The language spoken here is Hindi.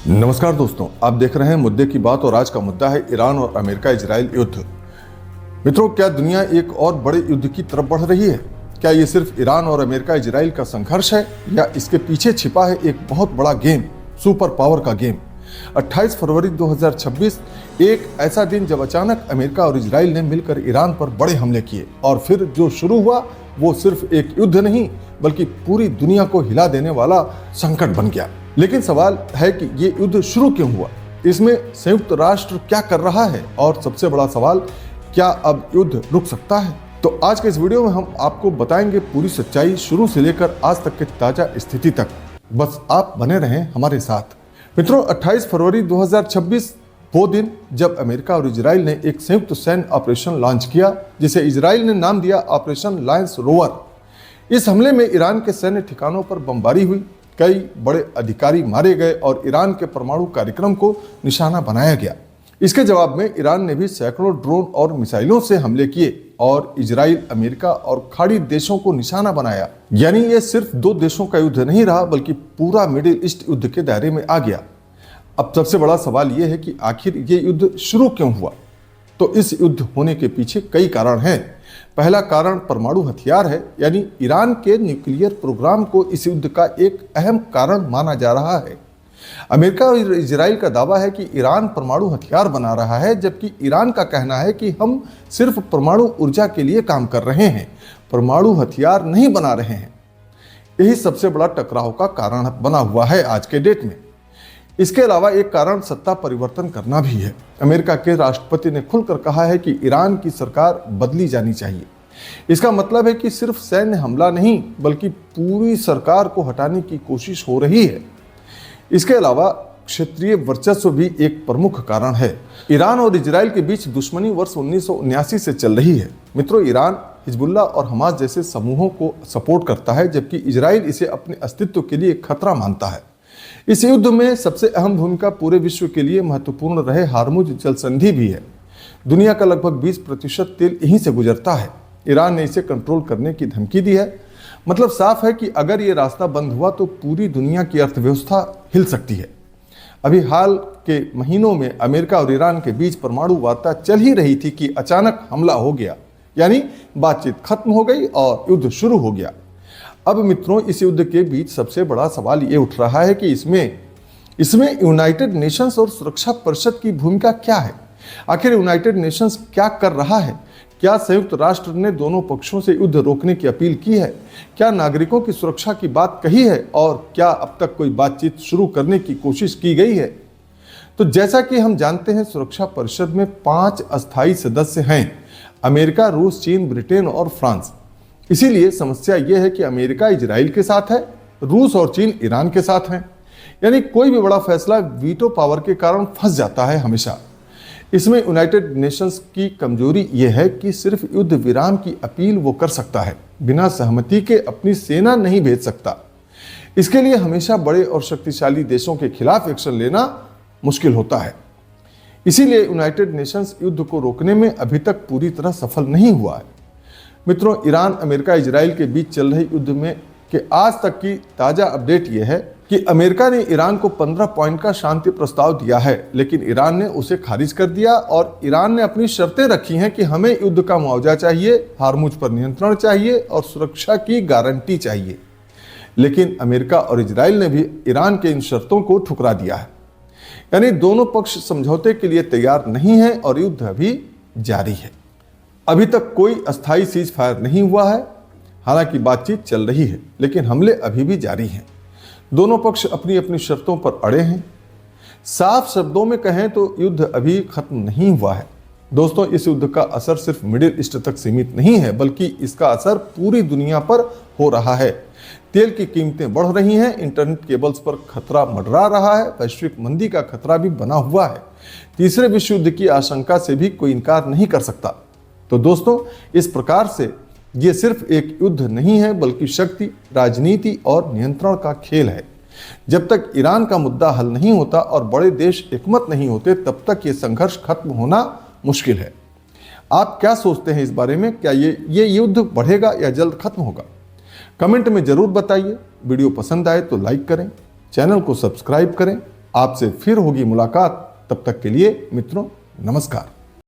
नमस्कार दोस्तों, आप देख रहे हैं मुद्दे की बात और आज का मुद्दा है ईरान और अमेरिका इजराइल युद्ध। मित्रों, क्या दुनिया एक और बड़े युद्ध की तरफ बढ़ रही है? क्या ये सिर्फ ईरान और अमेरिका इजराइल का संघर्ष है या इसके पीछे छिपा है एक बहुत बड़ा गेम, सुपर पावर का गेम? 28 फरवरी 2026 एक ऐसा दिन जब अचानक अमेरिका और इजराइल ने मिलकर ईरान पर बड़े हमले किए और फिर जो शुरू हुआ वो सिर्फ एक युद्ध नहीं बल्कि पूरी दुनिया को हिला देने वाला संकट बन गया। लेकिन सवाल है कि ये युद्ध शुरू क्यों हुआ? इसमें संयुक्त राष्ट्र क्या कर रहा है? और सबसे बड़ा सवाल, क्या अब युद्ध रुक सकता है? तो आज के इस वीडियो में हम आपको बताएंगे पूरी सच्चाई, शुरू से लेकर आज तक की ताजा स्थिति तक। बस आप बने रहें हमारे साथ। मित्रों, 28 फरवरी 2026 वो दिन जब अमेरिका और इजराइल ने एक संयुक्त सैन्य ऑपरेशन लॉन्च किया, जिसे इजराइल ने नाम दिया ऑपरेशन लायंस रोवर। इस हमले में ईरान के सैन्य ठिकानों पर बमबारी हुई, कई बड़े अधिकारी मारे गए और ईरान के परमाणु कार्यक्रम को निशाना बनाया गया। इसके जवाब में ईरान ने भी सैकड़ों ड्रोन और मिसाइलों से हमले किए और इजराइल, अमेरिका और खाड़ी देशों को निशाना बनाया। यानी ये सिर्फ दो देशों का युद्ध नहीं रहा बल्कि पूरा मिडिल ईस्ट युद्ध के दायरे में आ गया। अब सबसे बड़ा सवाल यह है कि आखिर ये युद्ध शुरू क्यों हुआ? तो इस युद्ध होने के पीछे कई कारण हैं। पहला कारण परमाणु हथियार है, यानी ईरान के न्यूक्लियर प्रोग्राम को इस युद्ध का एक अहम कारण माना जा रहा है। अमेरिका और इजराइल का दावा है कि ईरान परमाणु हथियार बना रहा है, जबकि ईरान का कहना है कि हम सिर्फ परमाणु ऊर्जा के लिए काम कर रहे हैं, परमाणु हथियार नहीं बना रहे हैं। यही सबसे बड़ा टकराव का कारण बना हुआ है आज के डेट में। इसके अलावा एक कारण सत्ता परिवर्तन करना भी है। अमेरिका के राष्ट्रपति ने खुलकर कहा है कि ईरान की सरकार बदली जानी चाहिए। इसका मतलब है कि सिर्फ सैन्य हमला नहीं बल्कि पूरी सरकार को हटाने की कोशिश हो रही है। इसके अलावा क्षेत्रीय वर्चस्व भी एक प्रमुख कारण है। ईरान और इजराइल के बीच दुश्मनी वर्ष 1979 से चल रही है। मित्रों, ईरान हिजबुल्लाह और हमास जैसे समूहों को सपोर्ट करता है, जबकि इजराइल इसे अपने अस्तित्व के लिए खतरा मानता है। इस युद्ध में सबसे अहम भूमिका पूरे विश्व के लिए महत्वपूर्ण रहे हार्मुज जल संधि भी है। दुनिया का लगभग 20% तेल यहीं से गुजरता है। ईरान ने इसे कंट्रोल करने की धमकी दी है। मतलब साफ है कि अगर ये रास्ता बंद हुआ तो पूरी दुनिया की अर्थव्यवस्था हिल सकती है। अभी हाल के महीनों में अमेरिका और ईरान के बीच परमाणु वार्ता चल ही रही थी कि अचानक हमला हो गया, यानी बातचीत खत्म हो गई और युद्ध शुरू हो गया। अब मित्रों, इस युद्ध के बीच सबसे बड़ा सवाल ये उठ रहा है कि इसमें यूनाइटेड नेशंस और सुरक्षा परिषद की भूमिका क्या है? आखिर यूनाइटेड नेशंस क्या कर रहा है? क्या संयुक्त राष्ट्र ने दोनों पक्षों से युद्ध रोकने की अपील की है? क्या नागरिकों की सुरक्षा की बात कही है? और क्या अब तक कोई बातचीत शुरू करने की कोशिश की गई है? तो जैसा कि हम जानते हैं, सुरक्षा परिषद में 5 अस्थायी सदस्य हैं: अमेरिका, रूस, चीन, ब्रिटेन और फ्रांस। इसीलिए समस्या यह है कि अमेरिका इजराइल के साथ है, रूस और चीन ईरान के साथ हैं। यानी कोई भी बड़ा फैसला वीटो पावर के कारण फंस जाता है हमेशा। इसमें यूनाइटेड नेशंस की कमजोरी यह है कि सिर्फ युद्ध विराम की अपील वो कर सकता है, बिना सहमति के अपनी सेना नहीं भेज सकता। इसके लिए हमेशा बड़े और शक्तिशाली देशों के खिलाफ एक्शन लेना मुश्किल होता है। इसीलिए यूनाइटेड नेशंस युद्ध को रोकने में अभी तक पूरी तरह सफल नहीं हुआ है। मित्रों, ईरान, अमेरिका, इजराइल के बीच चल रहे युद्ध में के आज तक की ताजा अपडेट यह है कि अमेरिका ने ईरान को 15 पॉइंट का शांति प्रस्ताव दिया है, लेकिन ईरान ने उसे खारिज कर दिया और ईरान ने अपनी शर्तें रखी हैं कि हमें युद्ध का मुआवजा चाहिए, हार्मुज पर नियंत्रण चाहिए और सुरक्षा की गारंटी चाहिए। लेकिन अमेरिका और इजराइल ने भी ईरान के इन शर्तों को ठुकरा दिया है। यानी दोनों पक्ष समझौते के लिए तैयार नहीं है और युद्ध अभी जारी है। अभी तक कोई अस्थायी सीज फायर नहीं हुआ है। हालांकि बातचीत चल रही है, लेकिन हमले अभी भी जारी हैं। दोनों पक्ष अपनी अपनी शर्तों पर अड़े हैं। साफ शब्दों में कहें तो युद्ध अभी खत्म नहीं हुआ है। दोस्तों, इस युद्ध का असर सिर्फ मिडिल ईस्ट तक सीमित नहीं है, बल्कि इसका असर पूरी दुनिया पर हो रहा है। तेल की कीमतें बढ़ रही हैं, इंटरनेट केबल्स पर खतरा मंडरा रहा है, वैश्विक मंदी का खतरा भी बना हुआ है। तीसरे विश्व युद्ध की आशंका से भी कोई इनकार नहीं कर सकता। तो दोस्तों, इस प्रकार से ये सिर्फ एक युद्ध नहीं है बल्कि शक्ति, राजनीति और नियंत्रण का खेल है। जब तक ईरान का मुद्दा हल नहीं होता और बड़े देश एकमत नहीं होते, तब तक ये संघर्ष खत्म होना मुश्किल है। आप क्या सोचते हैं इस बारे में? क्या ये युद्ध बढ़ेगा या जल्द खत्म होगा? कमेंट में जरूर बताइए। वीडियो पसंद आए तो लाइक करें, चैनल को सब्सक्राइब करें आपसे फिर होगी मुलाकात। तब तक के लिए मित्रों, नमस्कार।